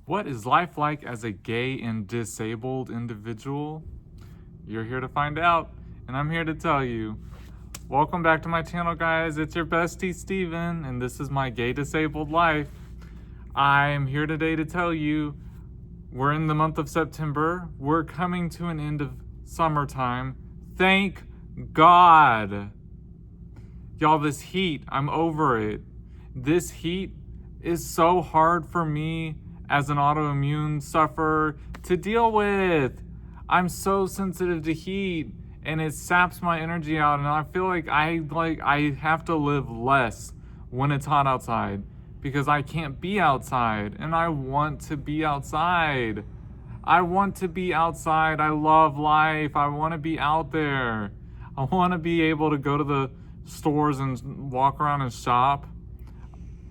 What is life like as a gay and disabled individual? You're here to find out, and I'm here to tell you. Welcome back to my channel, guys. It's your bestie, Steven, and this is my gay disabled life. I'm here today to tell you we're in the month of September. We're coming to an end of summertime. Thank God. Y'all, this heat, I'm over it. This heat is so hard for me as an autoimmune sufferer to deal with. I'm so sensitive to heat and it saps my energy out, and I feel like I have to live less when it's hot outside because I can't be outside and I want to be outside. I want to be outside. I love life. I want to be out there. I want to be able to go to the stores and walk around and shop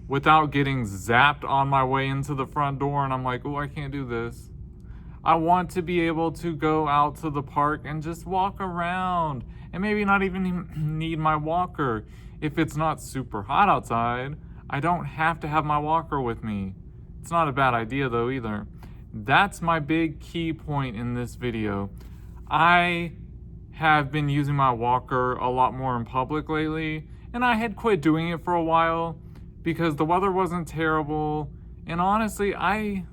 without getting zapped on my way into the front door and I'm like, oh, I can't do this. I want to be able to go out to the park and just walk around and maybe not even need my walker. If it's not super hot outside, I don't have to have my walker with me. It's not a bad idea though either. That's my big key point in this video. I have been using my walker a lot more in public lately, and I had quit doing it for a while because the weather wasn't terrible, and honestly, I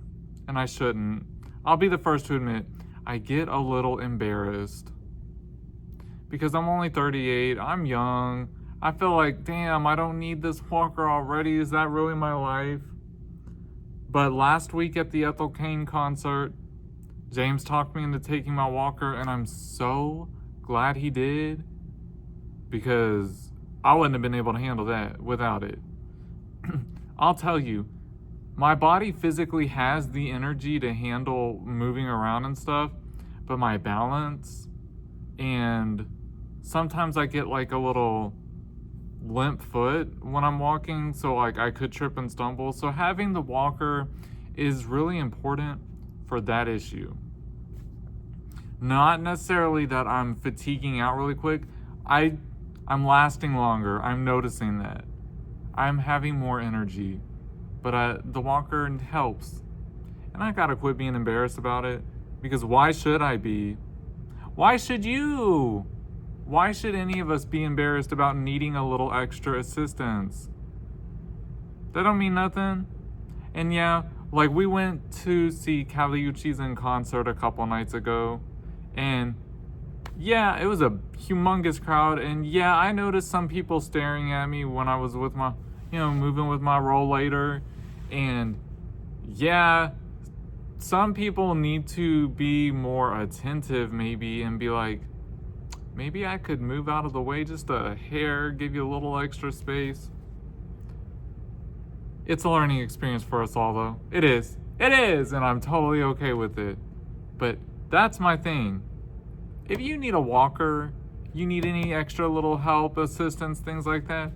shouldn't. I'll be the first to admit, I get a little embarrassed because I'm only 38, I'm young. I feel like, damn, I don't need this walker already. Is that really my life? But last week at the Ethel Cain concert, James talked me into taking my walker, and I'm so glad he did because I wouldn't have been able to handle that without it. I'll tell you, my body physically has the energy to handle moving around and stuff, but my balance, and sometimes I get like a little limp foot when I'm walking, so like I could trip and stumble. So having the walker is really important for that issue. Not necessarily that I'm fatiguing out really quick. I'm lasting longer. I'm noticing that. I'm having more energy. But the walker helps. And I gotta quit being embarrassed about it. Because why should I be? Why should you? Why should any of us be embarrassed about needing a little extra assistance? That don't mean nothing. And yeah, like we went to see Caliucci's in concert a couple nights ago. And yeah, it was a humongous crowd. And yeah, I noticed some people staring at me when I was with my, moving with my rollator. And yeah, some people need to be more attentive maybe and be like, maybe I could move out of the way just a hair, give you a little extra space. It's a learning experience for us all though. It is, and I'm totally okay with it. But that's my thing. If you need a walker, you need any extra little help, assistance, things like that,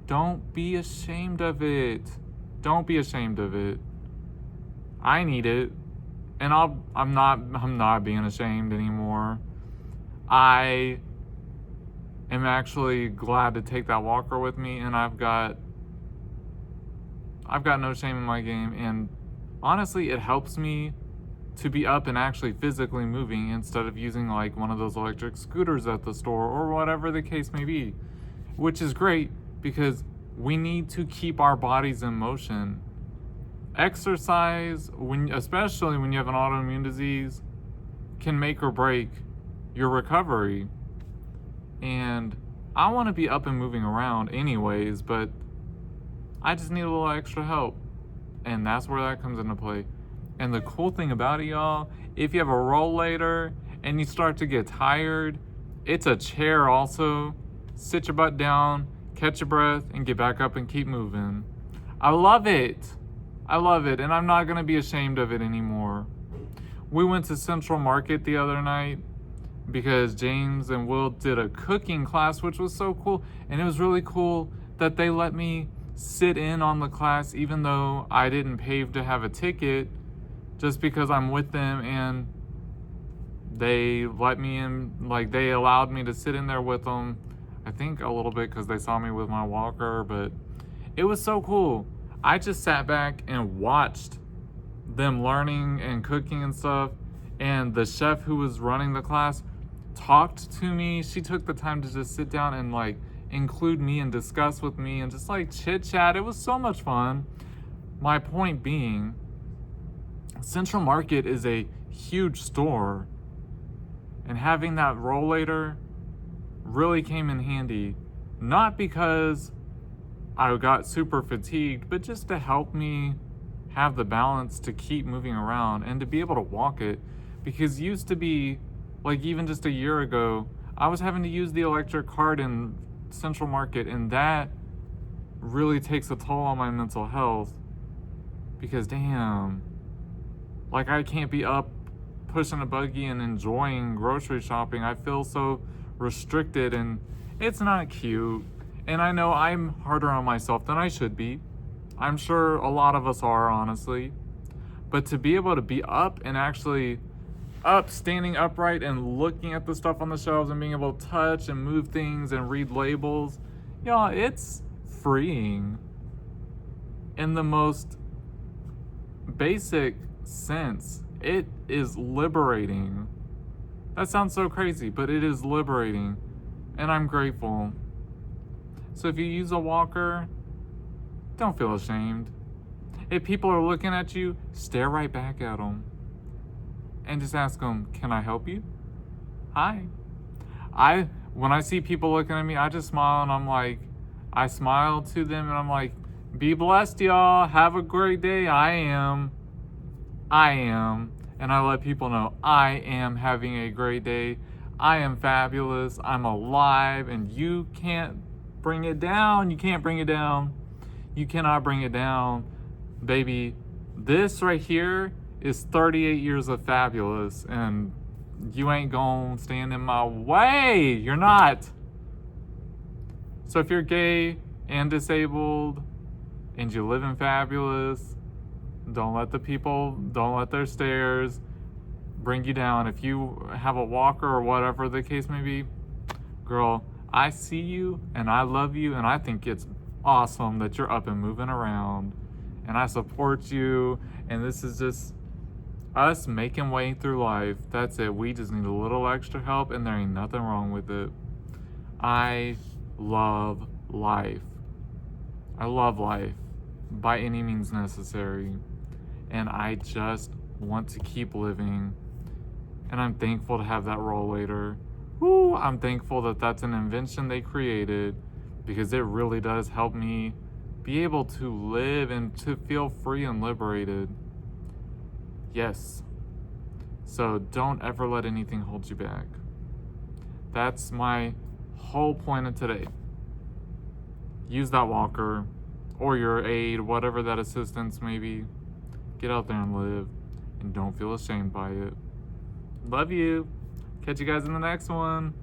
don't be ashamed of it. Don't be ashamed of it. I need it, and I'm not being ashamed anymore. I am actually glad to take that walker with me, and I've got no shame in my game, and honestly, it helps me to be up and actually physically moving instead of using like one of those electric scooters at the store or whatever the case may be, which is great because we need to keep our bodies in motion. Exercise, especially when you have an autoimmune disease, can make or break your recovery. And I want to be up and moving around anyways, but I just need a little extra help. And that's where that comes into play. And the cool thing about it, y'all, if you have a rollator and you start to get tired, it's a chair also. Sit your butt down, catch your breath, and get back up and keep moving. I love it. And I'm not going to be ashamed of it anymore. We went to Central Market the other night because James and Will did a cooking class, which was so cool. And it was really cool that they let me sit in on the class even though I didn't pay to have a ticket, just because I'm with them and they let me in, like they allowed me to sit in there with them. I think a little bit because they saw me with my walker, but it was so cool. I just sat back and watched them learning and cooking and stuff. And the chef who was running the class talked to me. She took the time to just sit down and like include me and discuss with me and just like chit chat. It was so much fun. My point being, Central Market is a huge store, and having that rollator really came in handy. Not because I got super fatigued, but just to help me have the balance to keep moving around and to be able to walk it. Because used to be, like even just a year ago, I was having to use the electric cart in Central Market, and that really takes a toll on my mental health. Because damn, like I can't be up pushing a buggy and enjoying grocery shopping. I feel so restricted, and it's not cute. And I know I'm harder on myself than I should be. I'm sure a lot of us are, honestly. But to be able to be up and actually up, standing upright and looking at the stuff on the shelves and being able to touch and move things and read labels, y'all, it's freeing in the most basic sense. It is liberating. That sounds so crazy, but it is liberating, and I'm grateful. So if you use a walker, don't feel ashamed. If people are looking at you, stare right back at them and just ask them, "Can I help you?" Hi. When I see people looking at me, I just smile, and I smile to them, and I'm like, "Be blessed, y'all. Have a great day." I am. And I let people know I am having a great day. I am fabulous. I'm alive, and you can't bring it down. You can't bring it down. You cannot bring it down. Baby, this right here is 38 years of fabulous, and you ain't gonna stand in my way. You're not. So if you're gay and disabled and you live in fabulous, don't let their stares bring you down. If you have a walker or whatever the case may be, girl, I see you and I love you, and I think it's awesome that you're up and moving around, and I support you, and this is just us making way through life. That's it. We just need a little extra help, and there ain't nothing wrong with it. I love life. I love life by any means necessary, and I just want to keep living, and I'm thankful to have that rollator. Woo, I'm thankful that that's an invention they created, because it really does help me be able to live and to feel free and liberated. Yes. So don't ever let anything hold you back. That's my whole point of today. Use that walker or your aid, whatever that assistance may be. Get out there and live, and don't feel ashamed by it. Love you. Catch you guys in the next one.